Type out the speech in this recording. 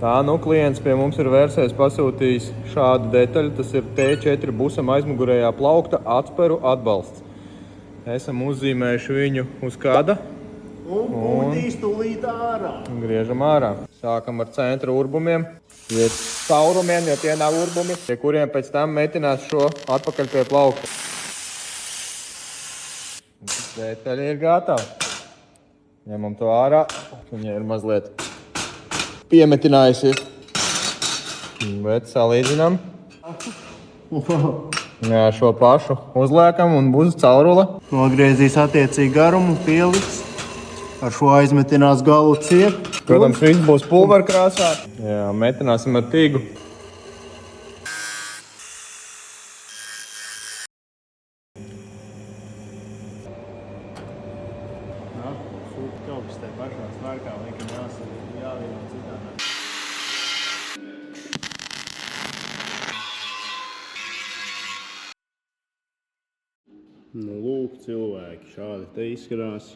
Tā, klients pie mums ir vērsies, pasūtījis šādu detaļu. Tas ir T4 busam aizmugurējā plaukta atsperu atbalsts. Esam uzzīmējuši viņu uz kada. Un tūlīt ārā. Griežam ārā. Sākam ar centra urbumiem. Iet caurumiem, jo tie nav urbumi, pie kuriem pēc tam metinās šo atpakaļ pie plaukta. Detaļa ir gatava. Ņemam to ārā. Viņa ir mazliet piemetinājusies. Bet salīdzinām. Jā, šo pašu uzliekam un būs caurule. Nogriezīs attiecīgi garumu, pieliks. Ar šo aizmetinās galu ciep. Protams, viss būs pulverkrāsā. Jā, metināsim ar tīgu. Kaut kas te pašā svārkā laikam jāvīno citādā. Nu, lūk, cilvēki, šādi te izskatās.